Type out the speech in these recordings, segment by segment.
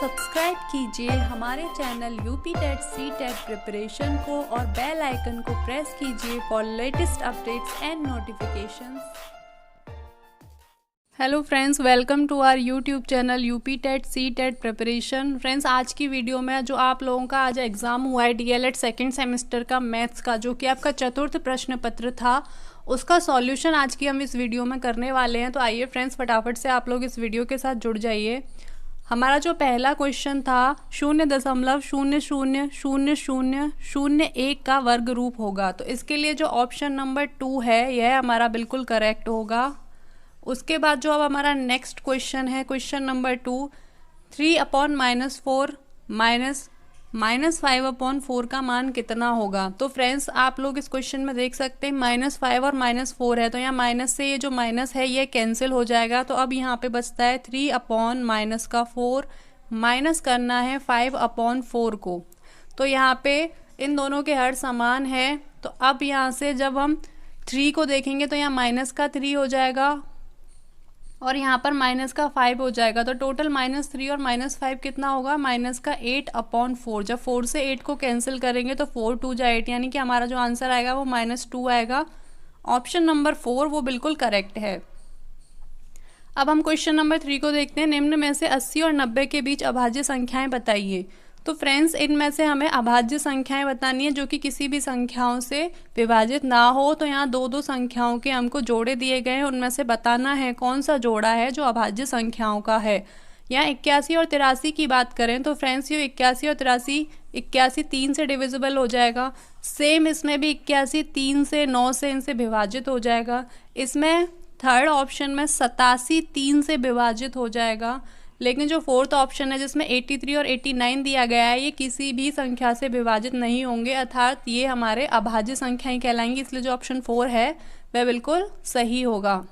Subscribe कीजिए हमारे channel UP TET C TET preparation को और बेल आइकन को प्रेस कीजिए for latest updates and notifications. Hello friends, welcome to our YouTube channel UP TET C TET preparation. Friends, आज की video में जो आप लोगों का आज एग्ज़ाम हुआ है डीएलएड सेकेंड सेमेस्टर का मैथ्स का, जो कि आपका चतुर्थ प्रश्न पत्र था, उसका सॉल्यूशन आज की हम इस वीडियो में करने वाले हैं। तो आइए फ्रेंड्स, फटाफट से आप लोग इस वीडियो के साथ जुड़ जाइए। हमारा जो पहला क्वेश्चन था 0.000001 का वर्ग रूप होगा, तो इसके लिए जो ऑप्शन नंबर 2 है यह हमारा बिल्कुल करेक्ट होगा। उसके बाद जो अब हमारा नेक्स्ट क्वेश्चन है, क्वेश्चन नंबर 2, 3/-4 -5/4 का मान कितना होगा। तो फ्रेंड्स, आप लोग इस क्वेश्चन में देख सकते हैं -5 और -4 है, तो यहाँ माइनस से ये जो माइनस है ये कैंसिल हो जाएगा। तो अब यहाँ पे बचता है 3/-4 माइनस करना है 5/4 को। तो यहाँ पे इन दोनों के हर समान है। तो अब यहाँ से जब हम 3 को देखेंगे तो यहाँ माइनस का 3 हो जाएगा और यहाँ पर माइनस का 5 हो जाएगा। तो टोटल -3 और -5 कितना होगा, माइनस का 8/4। जब 4 से 8 को कैंसिल करेंगे तो 4 2 जा 8, यानी कि हमारा जो आंसर आएगा वो -2 आएगा। ऑप्शन नंबर 4 वो बिल्कुल करेक्ट है। अब हम क्वेश्चन नंबर 3 को देखते हैं। निम्न में से 80 और 90 के बीच अभाज्य संख्याएं बताइए। तो फ्रेंड्स, इनमें से हमें अभाज्य संख्याएं बतानी है जो कि किसी भी संख्याओं से विभाजित ना हो। तो यहाँ दो संख्याओं के हमको जोड़े दिए गए हैं, उनमें से बताना है कौन सा जोड़ा है जो अभाज्य संख्याओं का है। यहाँ 81 और 83 की बात करें तो फ्रेंड्स, ये 81 और 83 3 से डिविजिबल हो जाएगा। सेम इसमें भी 81 3 से 9 से इनसे विभाजित हो जाएगा। इसमें थर्ड ऑप्शन में 87 3 से विभाजित हो जाएगा। लेकिन जो फोर्थ ऑप्शन है जिसमें 83 और 89 दिया गया है, ये किसी भी संख्या से विभाजित नहीं होंगे, अर्थात ये हमारे अभाज्य संख्याएं कहलाएंगी। इसलिए जो ऑप्शन 4 है वह बिल्कुल सही होगा।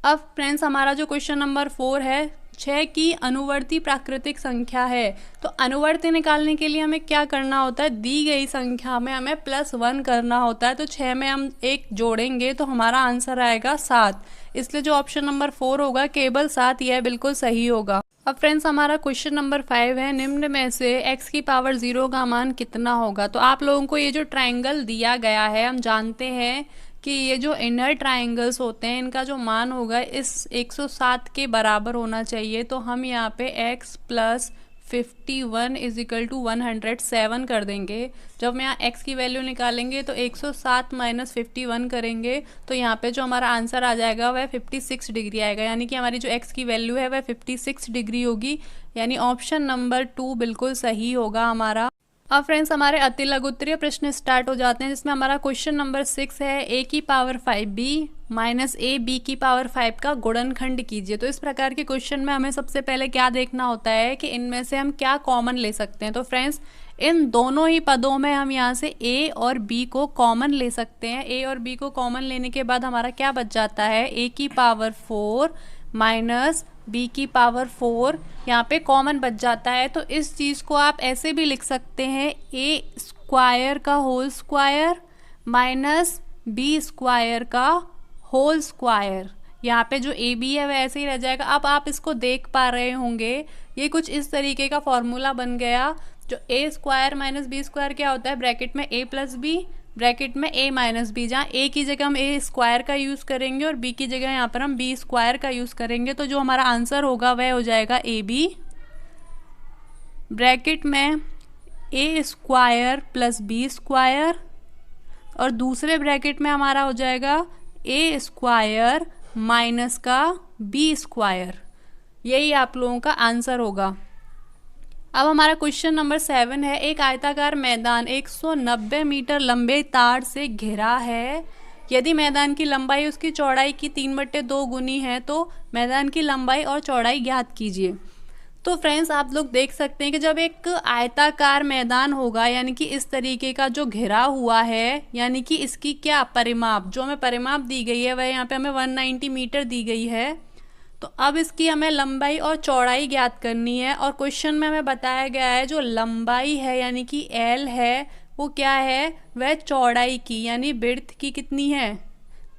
अब फ्रेंड्स, हमारा जो क्वेश्चन नंबर 4 है, 6 की अनुवर्ती प्राकृतिक संख्या है। तो अनुवर्ती निकालने के लिए हमें क्या करना होता है, दी गई संख्या में हमें +1 करना होता है। तो 6 में हम 1 जोड़ेंगे तो हमारा आंसर आएगा 7। इसलिए जो ऑप्शन नंबर 4 होगा केवल 7, यह बिल्कुल सही होगा। अब फ्रेंड्स, हमारा क्वेश्चन नंबर 5 है, निम्न में से x की पावर 0 का मान कितना होगा। तो आप लोगों को ये जो ट्रायंगल दिया गया है, हम जानते हैं कि ये जो इनर ट्रायंगल्स होते हैं इनका जो मान होगा इस 107 के बराबर होना चाहिए। तो हम यहाँ पे x + 51 = 107 कर देंगे। जब हम यहाँ x की वैल्यू निकालेंगे तो 107 - 51 करेंगे तो यहाँ पे जो हमारा आंसर आ जाएगा वह 56 डिग्री आएगा, यानी कि हमारी जो x की वैल्यू है वह 56 डिग्री होगी। यानी ऑप्शन नंबर 2 बिल्कुल सही होगा हमारा। अब फ्रेंड्स, हमारे अति लघुत्तरीय प्रश्न स्टार्ट हो जाते हैं, जिसमें हमारा क्वेश्चन नंबर 6 है, a की पावर 5b - a b की पावर 5 का गुणनखंड कीजिए। तो इस प्रकार के क्वेश्चन में हमें सबसे पहले क्या देखना होता है कि इनमें से हम क्या कॉमन ले सकते हैं। तो फ्रेंड्स, इन दोनों ही पदों में हम यहाँ से a और b को कॉमन ले सकते हैं। a और b को कॉमन लेने के बाद हमारा क्या बच जाता है, a की पावर 4 - b की पावर 4 यहाँ पे कॉमन बच जाता है। तो इस चीज़ को आप ऐसे भी लिख सकते हैं, a² का होल स्क्वायर -b² का होल स्क्वायर। यहाँ पे जो a b है वह ऐसे ही रह जाएगा। अब आप इसको देख पा रहे होंगे, ये कुछ इस तरीके का फॉर्मूला बन गया। जो a² - b² क्या होता है, ब्रैकेट में a + b, ब्रैकेट में a - b, जहाँ a की जगह हम a² का यूज़ करेंगे और b की जगह यहाँ पर हम b² का यूज़ करेंगे। तो जो हमारा आंसर होगा वह हो जाएगा ab, ब्रैकेट में a² + b² और दूसरे ब्रैकेट में हमारा हो जाएगा a² माइनस का b²। यही आप लोगों का आंसर होगा। अब हमारा क्वेश्चन नंबर 7 है, एक आयताकार मैदान 190 मीटर लंबे तार से घिरा है। यदि मैदान की लंबाई उसकी चौड़ाई की 3/2 गुनी है तो मैदान की लंबाई और चौड़ाई ज्ञात कीजिए। तो फ्रेंड्स, आप लोग देख सकते हैं कि जब एक आयताकार मैदान होगा, यानी कि इस तरीके का जो घिरा हुआ है, यानी कि इसकी क्या परिमाप, जो हमें परिमाप दी गई है वह यहाँ पे हमें 190 मीटर दी गई है। तो अब इसकी हमें लंबाई और चौड़ाई ज्ञात करनी है। और क्वेश्चन में हमें बताया गया है जो लंबाई है यानी कि L है वो क्या है, वह चौड़ाई की यानी विड्थ की कितनी है,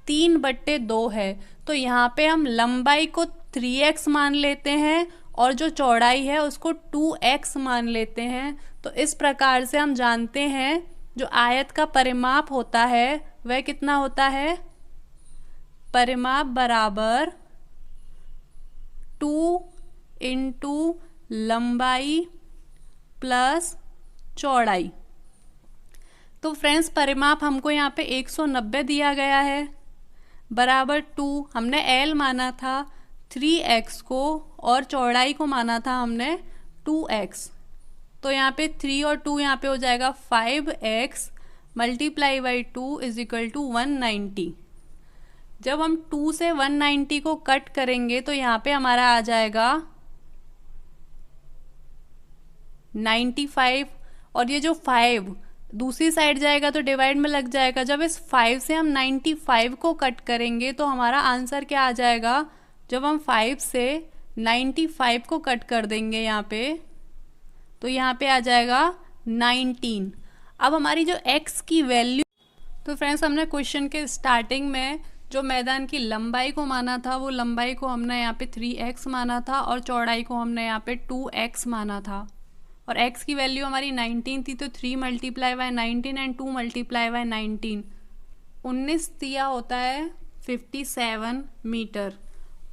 3/2 है। तो यहाँ पे हम लंबाई को 3x मान लेते हैं और जो चौड़ाई है उसको 2x मान लेते हैं। तो इस प्रकार से हम जानते हैं जो आयत का परिमाप होता है वह कितना होता है, परिमाप बराबर 2 इंटू लंबाई प्लस चौड़ाई। तो फ्रेंड्स परिमाप हमको यहाँ पे 190 दिया गया है बराबर 2, हमने L माना था 3x को और चौड़ाई को माना था हमने 2x। तो यहाँ पे 3 और 2 यहाँ पे हो जाएगा 5x multiply by 2 is equal to 190। जब हम 2 से 190 को कट करेंगे तो यहाँ पे हमारा आ जाएगा 95, और ये जो 5 दूसरी साइड जाएगा तो डिवाइड में लग जाएगा। जब इस 5 से हम 95 को कट करेंगे तो हमारा आंसर क्या आ जाएगा, जब हम 5 से 95 को कट कर देंगे यहाँ पे तो यहाँ पे आ जाएगा 19। अब हमारी जो x की वैल्यू, तो फ्रेंड्स हमने क्वेश्चन के स्टार्टिंग में जो मैदान की लंबाई को माना था वो लंबाई को हमने यहाँ पे 3x माना था और चौड़ाई को हमने यहाँ पे 2x माना था, और x की वैल्यू हमारी 19 थी। तो 3 multiply by 19 and 2 multiply by 19, 19 दिया होता है 57 मीटर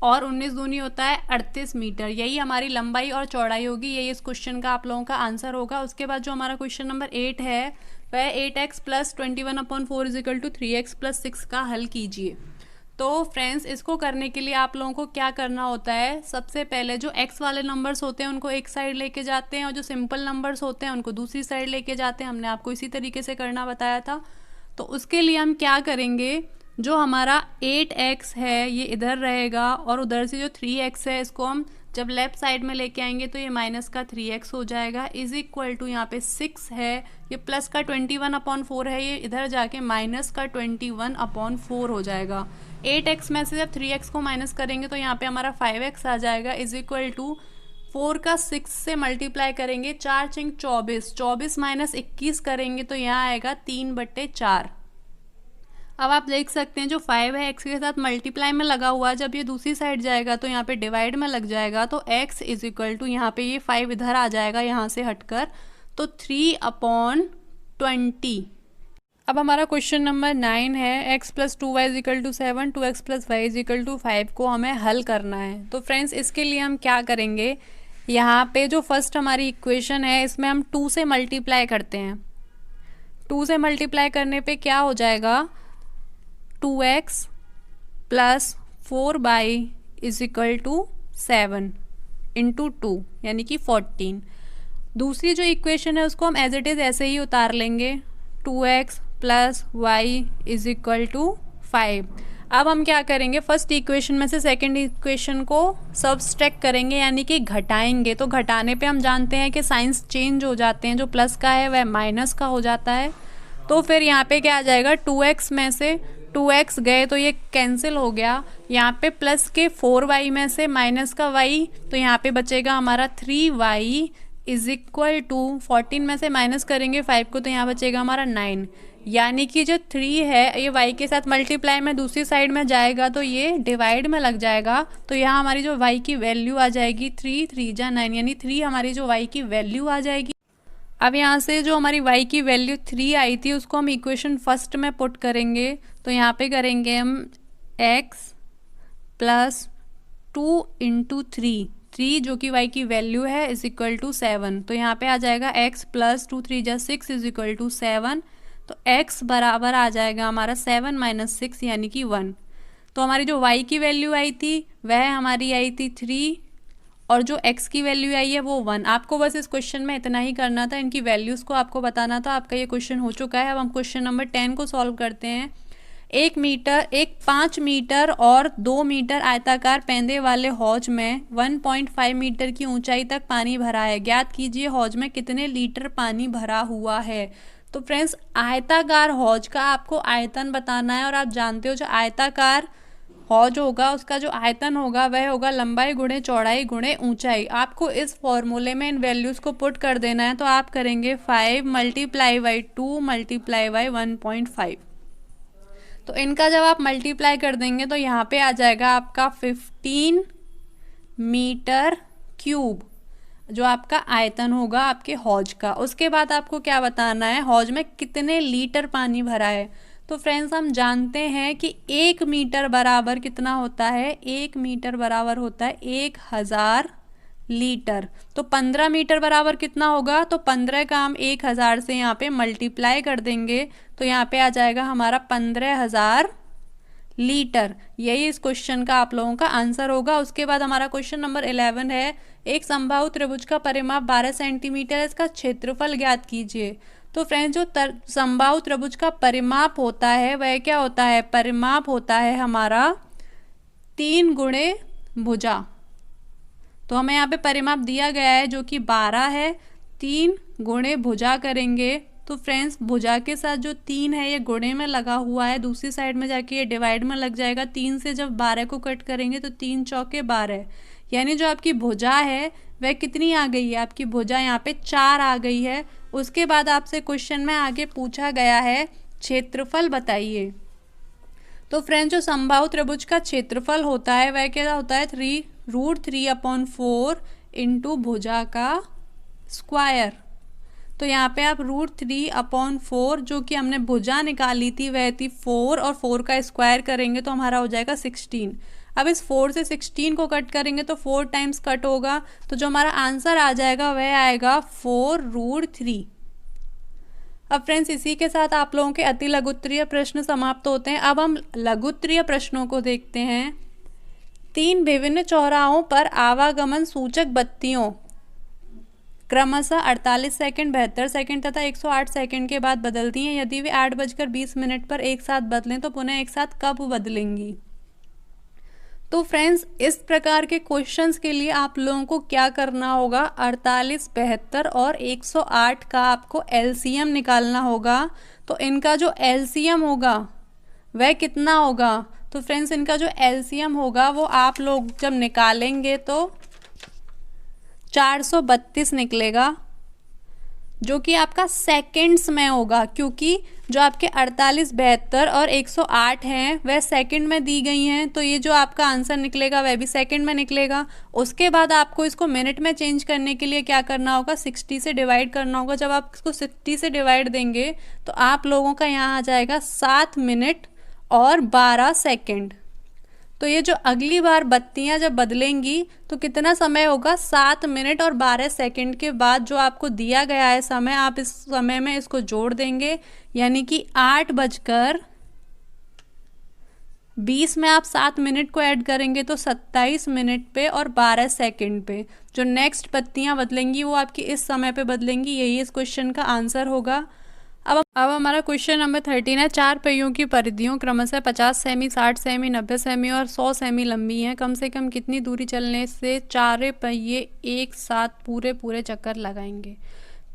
और 19 दूनी होता है 38 मीटर। यही हमारी लंबाई और चौड़ाई होगी, यही इस क्वेश्चन का आप लोगों का आंसर होगा। उसके बाद जो हमारा क्वेश्चन नंबर 8 है वह 8x plus 21/4 is equal to 3x plus 6 का हल कीजिए। तो फ्रेंड्स इसको करने के लिए आप लोगों को क्या करना होता है, सबसे पहले जो x वाले नंबर्स होते हैं उनको एक साइड लेके जाते हैं और जो सिंपल नंबर्स होते हैं उनको दूसरी साइड लेके जाते हैं। हमने आपको इसी तरीके से करना बताया था। तो उसके लिए हम क्या करेंगे, जो हमारा 8x है ये इधर रहेगा और उधर से जो 3x है इसको हम जब लेफ्ट साइड में लेके आएंगे तो ये माइनस का 3x हो जाएगा इज इक्वल टू यहाँ पे 6 है, ये प्लस का 21/4 है, ये इधर जाके माइनस का 21/4 हो जाएगा। 8x में से जब 3x को माइनस करेंगे तो यहाँ पे हमारा 5x आ जाएगा इज इक्वल टू 4 का 6 से मल्टीप्लाई करेंगे, 4 चिंग 24, 24 माइनस 21 करेंगे तो यहाँ आएगा 3/4। अब आप देख सकते हैं जो 5 है x के साथ मल्टीप्लाई में लगा हुआ है, जब ये दूसरी साइड जाएगा तो यहाँ पे डिवाइड में लग जाएगा। तो x इज इक्वल टू यहाँ पे ये 5 इधर आ जाएगा यहाँ से हटकर, तो 3/20। अब हमारा क्वेश्चन नंबर 9 है x plus 2y is equal to 7, 2x plus Y is equal to 5 को हमें हल करना है। तो फ्रेंड्स इसके लिए हम क्या करेंगे, यहाँ पे जो फर्स्ट हमारी इक्वेशन है इसमें हम 2 से मल्टीप्लाई करते हैं। 2 से मल्टीप्लाई करने पे क्या हो जाएगा, 2x plus 4y is equal to 7 into 2 यानी कि 14। दूसरी जो इक्वेशन है उसको हम एज इट इज़ ऐसे ही उतार लेंगे, 2x plus Y is equal to 5। अब हम क्या करेंगे, फर्स्ट इक्वेशन में से सेकंड इक्वेशन को सब्सट्रैक्ट करेंगे यानी कि घटाएंगे। तो घटाने पे हम जानते हैं कि साइंस चेंज हो जाते हैं, जो प्लस का है वह माइनस का हो जाता है। तो फिर यहाँ पे क्या आ जाएगा, 2x में से 2x गए तो ये कैंसिल हो गया, यहाँ पे प्लस के 4y में से माइनस का y, तो यहाँ पे बचेगा हमारा 3y इज इक्वल टू 14 में से माइनस करेंगे 5 को तो यहाँ बचेगा हमारा 9। यानी कि जो 3 है ये y के साथ मल्टीप्लाई में दूसरी साइड में जाएगा तो ये डिवाइड में लग जाएगा। तो यहाँ हमारी जो y की वैल्यू आ जाएगी 3 3 जा 9, यानी 3 हमारी जो y की वैल्यू आ जाएगी। अब यहाँ से जो हमारी y की वैल्यू 3 आई थी उसको हम इक्वेशन फर्स्ट में पुट करेंगे। तो यहाँ पे करेंगे हम x प्लस 2 इंटू 3 जो कि y की वैल्यू है इज इक्वल टू 7। तो यहाँ पे आ जाएगा x प्लस 2 3 जा 6 इज इक्वल टू 7। तो x बराबर आ जाएगा हमारा 7 माइनस 6 यानी कि 1। तो हमारी जो y की वैल्यू आई थी वह हमारी आई थी 3 और जो x की वैल्यू आई है वो 1। आपको बस इस क्वेश्चन में इतना ही करना था, इनकी वैल्यूज़ को आपको बताना था। आपका ये क्वेश्चन हो चुका है। अब हम क्वेश्चन नंबर 10 को सॉल्व करते हैं। 5 मीटर और 2 मीटर आयताकार पेंदे वाले हौज में 1.5 मीटर की ऊंचाई तक पानी भरा है। ज्ञात कीजिए हौज में कितने लीटर पानी भरा हुआ है। तो फ्रेंड्स आयताकार हौज का आपको आयतन बताना है और आप जानते हो जो आयताकार हौज होगा उसका जो आयतन होगा वह होगा लंबाई गुणे चौड़ाई गुणे ऊंचाई। आपको इस फॉर्मूले में इन वैल्यूज़ को पुट कर देना है। तो आप करेंगे 5 मल्टीप्लाई बाई 2 मल्टीप्लाई बाई 1.5। तो इनका जब आप मल्टीप्लाई कर देंगे तो यहाँ पे आ जाएगा आपका 15 मीटर क्यूब, जो आपका आयतन होगा आपके हौज का। उसके बाद आपको क्या बताना है, हौज में कितने लीटर पानी भरा है। तो फ्रेंड्स हम जानते हैं कि 1 मीटर बराबर कितना होता है, 1 मीटर बराबर होता है 1000 लीटर। तो 15 मीटर बराबर कितना होगा, तो 15 का हम 1000 से यहाँ पे मल्टीप्लाई कर देंगे तो यहाँ पे आ जाएगा हमारा 15,000 लीटर। यही इस क्वेश्चन का आप लोगों का आंसर होगा। उसके बाद हमारा क्वेश्चन नंबर 11 है, एक समबाहु त्रिभुज का परिमाप 12 सेंटीमीटर है, इसका क्षेत्रफल ज्ञात कीजिए। तो फ्रेंड्स जो समबाहु त्रिभुज का परिमाप होता है वह क्या होता है, परिमाप होता है हमारा 3 गुणे भुजा। तो हमें यहाँ पे परिमाप दिया गया है जो कि 12 है, 3 गुणे भुजा करेंगे। तो फ्रेंड्स भुजा के साथ जो 3 है ये गुणे में लगा हुआ है, दूसरी साइड में जाके ये डिवाइड में लग जाएगा। 3 से जब 12 को कट करेंगे तो 3 चौके 12, यानी जो आपकी भुजा है वह कितनी आ गई है, आपकी भुजा यहाँ पे 4 आ गई है। उसके बाद आपसे क्वेश्चन में आगे पूछा गया है क्षेत्रफल बताइए। तो फ्रेंड्स जो समबाहु त्रिभुज का क्षेत्रफल होता है वह क्या होता है, √3/4 इंटू भुजा का स्क्वायर। तो यहाँ पे आप √3/4 जो कि हमने भुजा निकाली थी वह थी 4 और 4 का स्क्वायर करेंगे तो हमारा हो जाएगा 16। अब इस 4 से 16 को कट करेंगे तो 4 टाइम्स कट होगा, तो जो हमारा आंसर आ जाएगा वह आएगा 4√3। अब फ्रेंड्स इसी के साथ आप लोगों के अति लघुत्तरीय प्रश्न समाप्त होते हैं। अब हम लघुत्तरीय प्रश्नों को देखते हैं। 3 विभिन्न चौराहों पर आवागमन सूचक बत्तियों क्रमशः 48 सेकंड, 72 सेकंड तथा 108 सेकंड के बाद बदलती हैं। यदि वे 8:20 पर एक साथ बदलें तो पुनः एक साथ कब बदलेंगी। तो फ्रेंड्स इस प्रकार के क्वेश्चंस के लिए आप लोगों को क्या करना होगा, 48, 72 और 108 का आपको एलसीएम निकालना होगा। तो इनका जो एलसीएम होगा वह कितना होगा, तो फ्रेंड्स इनका जो एलसीएम होगा वो आप लोग जब निकालेंगे तो 432 निकलेगा, जो कि आपका सेकंड्स में होगा, क्योंकि जो आपके 48, 72 और 108 हैं वह सेकंड में दी गई हैं। तो ये जो आपका आंसर निकलेगा वह भी सेकंड में निकलेगा। उसके बाद आपको इसको मिनट में चेंज करने के लिए क्या करना होगा, 60 से डिवाइड करना होगा। जब आप इसको 60 से डिवाइड देंगे तो आप लोगों का यहाँ आ जाएगा 7 मिनट और 12 सेकेंड। तो ये जो अगली बार बत्तियां जब बदलेंगी तो कितना समय होगा, 7 मिनट और 12 सेकंड के बाद जो आपको दिया गया है समय, आप इस समय में इसको जोड़ देंगे, यानी कि 8:20 में आप 7 मिनट को ऐड करेंगे तो 27 मिनट पे और 12 सेकंड पे जो नेक्स्ट बत्तियां बदलेंगी वो आपकी इस समय पे बदलेंगी। यही इस क्वेश्चन का आंसर होगा। अब हमारा क्वेश्चन नंबर 13 है, 4 पहियों की परिधियों क्रमशः 50 सेमी, 60 सेमी, 90 सेमी और 100 सेमी लंबी हैं। कम से कम कितनी दूरी चलने से चारे पहिए एक साथ पूरे चक्कर लगाएंगे।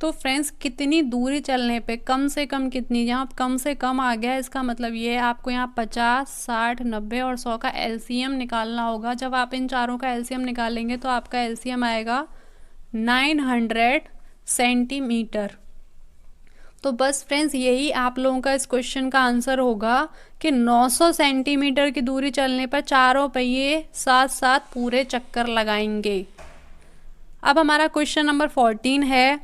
तो फ्रेंड्स कितनी दूरी चलने पे कम से कम कितनी, यहाँ कम से कम आ गया है, इसका मतलब ये है आपको यहाँ 50, 60, 90 और 100 का एलसीएम निकालना होगा। जब आप इन चारों का एलसीएम निकालेंगे तो आपका एलसीएम आएगा 900 सेंटीमीटर। तो बस फ्रेंड्स यही आप लोगों का इस क्वेश्चन का आंसर होगा कि 900 सेंटीमीटर की दूरी चलने पर चारों पहिए साथ साथ पूरे चक्कर लगाएंगे। अब हमारा क्वेश्चन नंबर 14 है,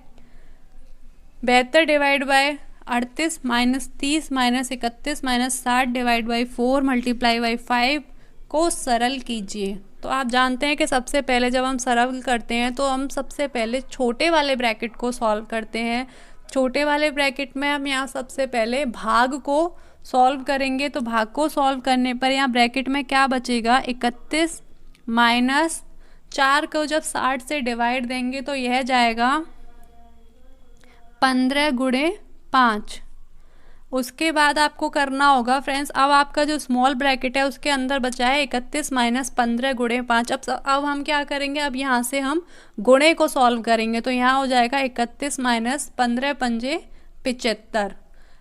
72 divide by 38 -30 -31 -60 divide by 4 multiply by 5 को सरल कीजिए। तो आप जानते हैं कि सबसे पहले जब हम सरल करते हैं तो हम सबसे पहले छोटे वाले ब्रैकेट को सॉल्व करते हैं। छोटे वाले ब्रैकेट में हम यहाँ सबसे पहले भाग को सॉल्व करेंगे। तो भाग को सॉल्व करने पर यहाँ ब्रैकेट में क्या बचेगा, 31 माइनस 4 को जब 60 से डिवाइड देंगे तो यह जाएगा 15 गुणे 5। उसके बाद आपको करना होगा फ्रेंड्स, अब आपका जो स्मॉल ब्रैकेट है उसके अंदर बचा है 31 माइनस 15 गुणे 5। अब हम क्या करेंगे, अब यहाँ से हम गुणे को सॉल्व करेंगे। तो यहाँ हो जाएगा 31 माइनस 15 पंजे 75।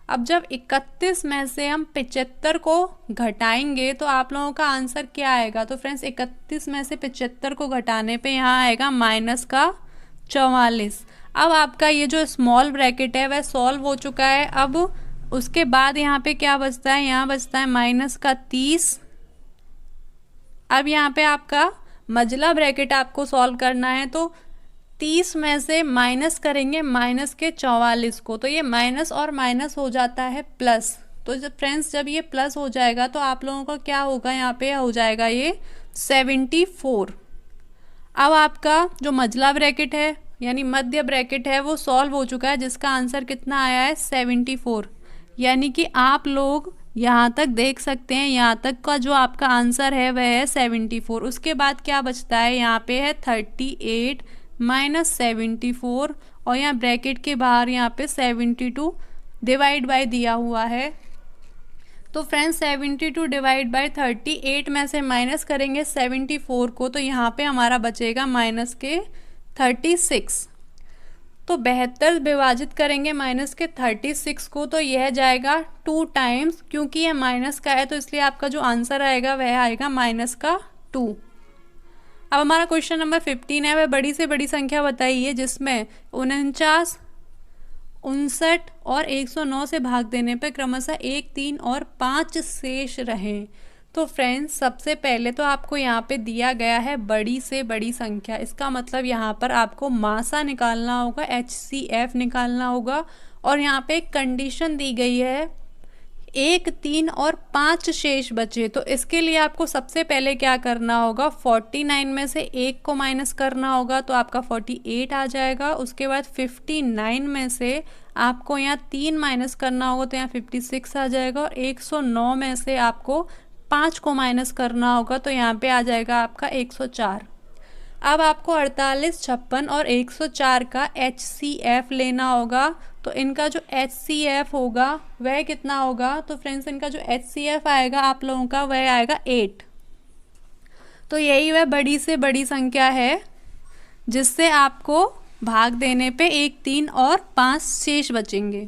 अब जब 31 में से हम 75 को घटाएंगे तो आप लोगों का आंसर क्या आएगा। तो फ्रेंड्स 31 में से 75 को घटाने पे यहाँ आएगा माइनस का 44। अब आपका ये जो स्मॉल ब्रैकेट है वह सॉल्व हो चुका है। अब उसके बाद यहाँ पे क्या बचता है, यहाँ बचता है माइनस का 30। अब यहाँ पे आपका मजला ब्रैकेट आपको सॉल्व करना है तो 30 में से माइनस करेंगे माइनस के 44 को, तो ये माइनस और माइनस हो जाता है प्लस। तो जब फ्रेंड्स जब ये प्लस हो जाएगा तो आप लोगों का क्या होगा, यहाँ पे हो जाएगा ये 74। अब आपका जो मजला ब्रैकेट है यानी मध्य ब्रैकेट है वो सॉल्व हो चुका है, जिसका आंसर कितना आया है 74। यानी कि आप लोग यहाँ तक देख सकते हैं, यहाँ तक का जो आपका आंसर है वह है 74। उसके बाद क्या बचता है, यहाँ पे है 38 माइनस 74 और यहाँ ब्रैकेट के बाहर यहाँ पे 72 डिवाइड बाय दिया हुआ है। तो फ्रेंड्स 72 डिवाइड बाय 38 में से माइनस करेंगे 74 को, तो यहाँ पे हमारा बचेगा माइनस के 36। तो 72 विभाजित करेंगे माइनस के 36 को, तो यह जाएगा 2 टाइम्स, क्योंकि यह माइनस का है तो इसलिए आपका जो आंसर आएगा वह आएगा माइनस का 2। अब हमारा क्वेश्चन नंबर 15 है, वह बड़ी से बड़ी संख्या बताइए जिसमें 49, 59 और 109 से भाग देने पर क्रमशः 1, 3 और 5 शेष रहें। तो फ्रेंड्स सबसे पहले तो आपको यहाँ पे दिया गया है बड़ी से बड़ी संख्या, इसका मतलब यहाँ पर आपको मासा निकालना होगा, HCF निकालना होगा। और यहाँ पे एक कंडीशन दी गई है 1, 3 और 5 शेष बचे, तो इसके लिए आपको सबसे पहले क्या करना होगा, 49 में से 1 को माइनस करना होगा तो आपका 48 आ जाएगा। उसके बाद 59 में से आपको यहाँ 3 माइनस करना होगा तो यहाँ 56 आ जाएगा। और 109 में से आपको 5 को माइनस करना होगा तो यहाँ पे आ जाएगा आपका 104। अब आपको 48, 56 और 104 का HCF लेना होगा। तो इनका जो HCF होगा वह कितना होगा, तो फ्रेंड्स इनका जो HCF आएगा आप लोगों का वह आएगा 8। तो यही वह बड़ी से बड़ी संख्या है जिससे आपको भाग देने पे 1, 3 और 5 शेष बचेंगे।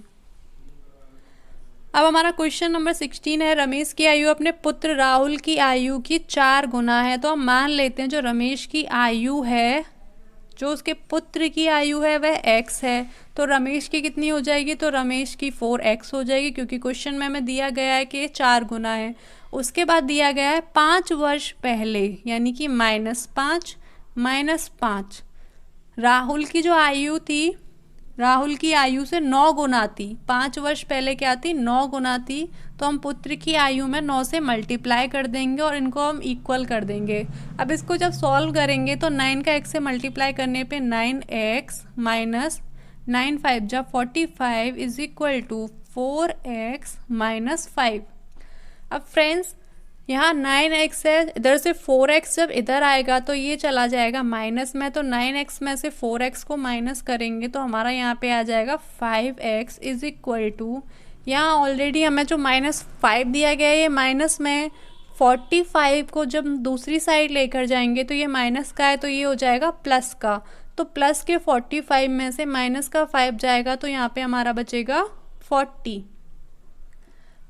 अब हमारा क्वेश्चन नंबर 16 है, रमेश की आयु अपने पुत्र राहुल की आयु की 4 गुना है। तो हम मान लेते हैं जो रमेश की आयु है, जो उसके पुत्र की आयु है वह x है, तो रमेश की कितनी हो जाएगी, तो रमेश की 4x हो जाएगी, क्योंकि क्वेश्चन में हमें दिया गया है कि ये 4 गुना है। उसके बाद दिया गया है 5 वर्ष पहले यानी कि -5 -5 राहुल की जो आयु थी, राहुल की आयु से 9 गुना थी। 5 वर्ष पहले क्या थी, 9 गुना थी। तो हम पुत्र की आयु में 9 से मल्टीप्लाई कर देंगे और इनको हम इक्वल कर देंगे। अब इसको जब सॉल्व करेंगे तो 9 का x से मल्टीप्लाई करने पे 9x माइनस 9 5 जब 45 is equal to 4x minus 5। अब फ्रेंड्स यहाँ 9x है, इधर से 4x जब इधर आएगा तो ये चला जाएगा माइनस में, तो 9x में से 4x को माइनस करेंगे तो हमारा यहाँ पे आ जाएगा 5x इज इक्वल टू, यहाँ ऑलरेडी हमें जो -5 दिया गया है ये माइनस में, 45 को जब दूसरी साइड लेकर जाएंगे तो ये माइनस का है तो ये हो जाएगा प्लस का। तो प्लस के 45 में से माइनस का 5 जाएगा तो यहाँ पे हमारा बचेगा 40।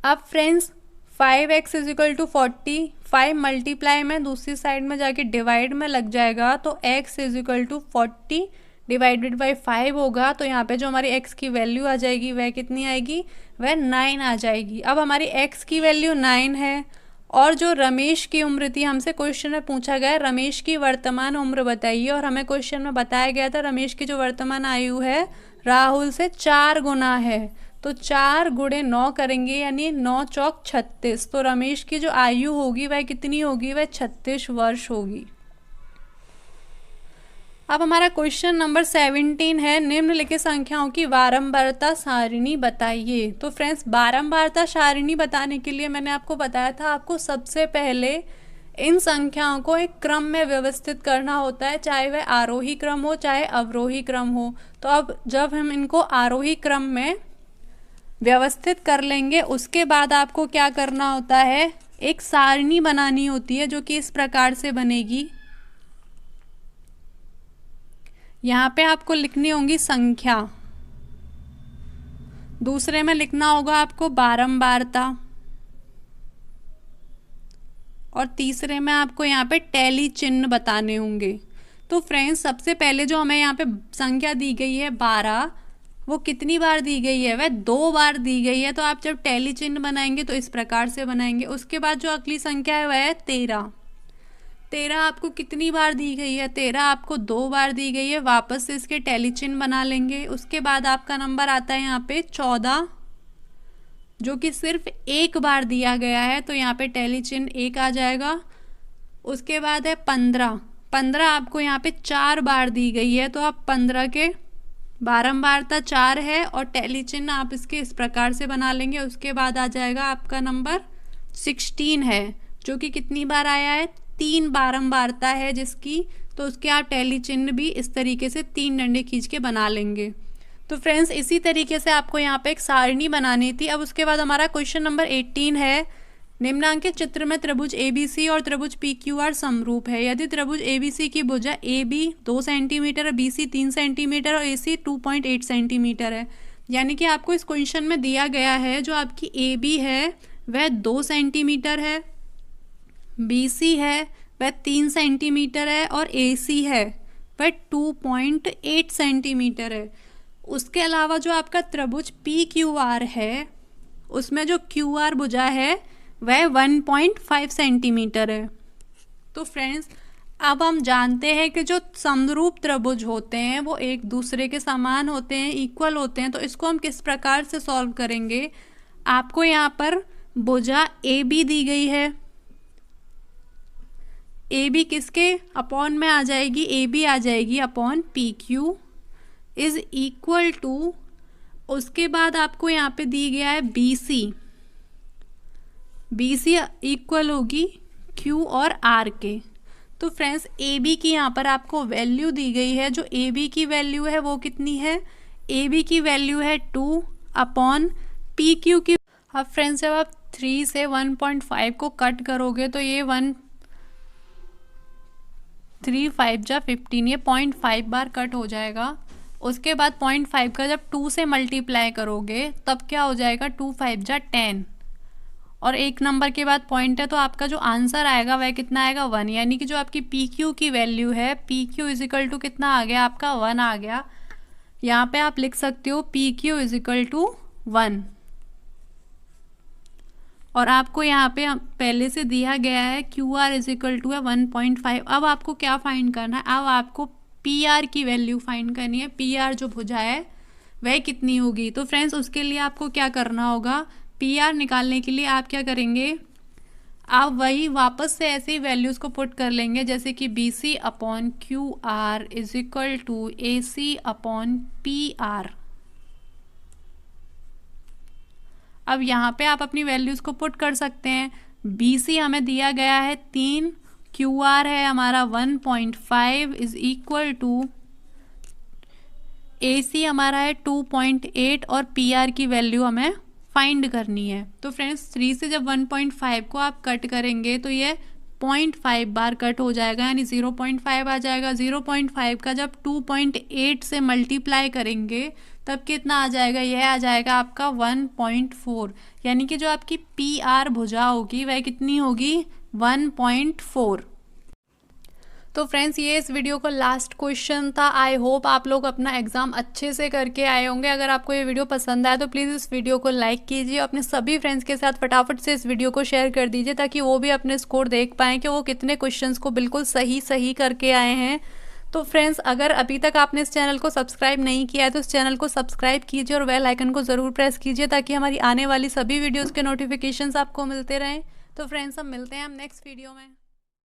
अब friends 5x is equal to 40, 5 multiply में दूसरी साइड में जाके डिवाइड में लग जाएगा तो x is equal to 40 divided by 5 होगा। तो यहाँ पे जो हमारी x की वैल्यू आ जाएगी वह कितनी आएगी, वह 9 आ जाएगी। अब हमारी x की वैल्यू 9 है और जो रमेश की उम्र थी, हमसे क्वेश्चन में पूछा गया रमेश की वर्तमान उम्र बताइए, और हमें क्वेश्चन में बताया गया था रमेश की जो वर्तमान आयु है राहुल से 4 गुना है। तो 4 गुणे 9 करेंगे यानी 9 चौक 36। तो रमेश की जो आयु होगी वह कितनी होगी, वह 36 वर्ष होगी। अब हमारा क्वेश्चन नंबर 17 है, निम्नलिखित संख्याओं की बारंबारता सारिणी बताइए। तो फ्रेंड्स बारंबारता सारिणी बताने के लिए मैंने आपको बताया था आपको सबसे पहले इन संख्याओं को एक क्रम में व्यवस्थित करना होता है, चाहे वह आरोही क्रम हो चाहे अवरोही क्रम हो। तो अब जब हम इनको आरोही क्रम में व्यवस्थित कर लेंगे उसके बाद आपको क्या करना होता है, एक सारणी बनानी होती है जो कि इस प्रकार से बनेगी। यहाँ पे आपको लिखनी होंगी संख्या, दूसरे में लिखना होगा आपको बारंबारता, और तीसरे में आपको यहाँ पे टैली चिन्ह बताने होंगे। तो फ्रेंड्स सबसे पहले जो हमें यहाँ पे संख्या दी गई है 12, वो कितनी बार दी गई है, वह 2 बार दी गई है। तो आप जब टैली चिन्ह बनाएंगे तो इस प्रकार से बनाएंगे। उसके बाद जो अगली संख्या है वह है 13। 13 आपको कितनी बार दी गई है? 13 आपको 2 बार दी गई है। वापस से इसके टैली चिन्ह बना लेंगे। उसके बाद आपका नंबर आता है यहाँ पे 14, जो कि सिर्फ एक बार दिया गया है, तो यहाँ पे टैली चिन्ह 1 आ जाएगा। उसके बाद है 15, 15 आपको यहाँ पे 4 बार दी गई है, तो आप 15 के बारंबारता 4 है और टैली चिन्ह आप इसके इस प्रकार से बना लेंगे। उसके बाद आ जाएगा आपका नंबर 16 है, जो कि कितनी बार आया है? 3 बारंबारता है जिसकी, तो उसके आप टैली चिन्ह भी इस तरीके से 3 डंडे खींच के बना लेंगे। तो फ्रेंड्स इसी तरीके से आपको यहाँ पे एक सारणी बनानी थी। अब उसके बाद हमारा क्वेश्चन नंबर 18 है, निम्नांकित चित्र में त्रिभुज ABC और त्रिभुज PQR समरूप है। यदि त्रिभुज ABC की भुजा AB 2 सेंटीमीटर, BC 3 सेंटीमीटर और AC 2.8 सेंटीमीटर है। यानी कि आपको इस क्वेश्चन में दिया गया है जो आपकी AB है वह 2 सेंटीमीटर है, BC है वह 3 सेंटीमीटर है और AC है वह 2.8 सेंटीमीटर है। उसके अलावा जो आपका त्रिभुज PQR है उसमें जो QR भुजा है वह 1.5 सेंटीमीटर है। तो फ्रेंड्स अब हम जानते हैं कि जो समरूप त्रिभुज होते हैं वो एक दूसरे के समान होते हैं, इक्वल होते हैं। तो इसको हम किस प्रकार से सॉल्व करेंगे? आपको यहाँ पर भुजा AB दी गई है, AB किसके अपॉन में आ जाएगी? AB आ जाएगी upon PQ is equal to, उसके बाद आपको यहाँ पे दी गया है BC इक्वल होगी Q और R के। तो फ्रेंड्स AB की यहाँ पर आपको वैल्यू दी गई है। जो AB की वैल्यू है वो कितनी है? AB की वैल्यू है 2 अपॉन PQ की। अब फ्रेंड्स जब आप 3 से 1.5 को कट करोगे तो ये 3 5 जा 15, ये 0.5 बार कट हो जाएगा। उसके बाद 0.5 का जब 2 से मल्टीप्लाई करोगे तब क्या हो जाएगा? 2 5 जा 10 और एक नंबर के बाद पॉइंट है, तो आपका जो आंसर आएगा वह कितना आएगा? 1। यानी कि जो आपकी PQ की वैल्यू है, PQ इज इक्वल टू कितना आ गया? आपका 1 आ गया। यहाँ पे आप लिख सकते हो PQ इज इक्वल टू 1। और आपको यहाँ पे पहले से दिया गया है QR इज इक्वल टू है 1.5। अब आपको क्या फाइंड करना है? अब आपको PR की वैल्यू फाइंड करनी है। PR जो भुजा है वह कितनी होगी? तो फ्रेंड्स उसके लिए आपको क्या करना होगा? PR निकालने के लिए आप क्या करेंगे? आप वही वापस से ऐसे ही वैल्यूज़ को पुट कर लेंगे, जैसे कि BC upon QR is equal to AC upon PR। अब यहाँ पे आप अपनी वैल्यूज़ को पुट कर सकते हैं। BC हमें दिया गया है 3, QR है हमारा 1.5 इज इक्वल टू AC हमारा है 2.8 और PR की वैल्यू हमें फाइंड करनी है। तो फ्रेंड्स 3 से जब 1.5 को आप कट करेंगे तो ये 0.5 बार कट हो जाएगा, यानी 0.5 आ जाएगा। 0.5 का जब 2.8 से मल्टीप्लाई करेंगे तब कितना आ जाएगा? यह आ जाएगा आपका 1.4। यानी कि जो आपकी PR भुजा होगी वह कितनी होगी? 1.4। तो फ्रेंड्स ये इस वीडियो का लास्ट क्वेश्चन था। आई होप आप लोग अपना एग्जाम अच्छे से करके आए होंगे। अगर आपको ये वीडियो पसंद आया तो प्लीज़ इस वीडियो को लाइक कीजिए, अपने सभी फ्रेंड्स के साथ फटाफट से इस वीडियो को शेयर कर दीजिए ताकि वो भी अपने स्कोर देख पाएँ कि वो कितने क्वेश्चंस को बिल्कुल सही करके आए हैं। तो फ्रेंड्स अगर अभी तक आपने इस चैनल को सब्सक्राइब नहीं किया है तो इस चैनल को सब्सक्राइब कीजिए और बेल आइकन को ज़रूर प्रेस कीजिए ताकि हमारी आने वाली सभी वीडियोज़ के नोटिफिकेशंस आपको मिलते रहें। तो फ्रेंड्स हम मिलते हैं नेक्स्ट वीडियो में।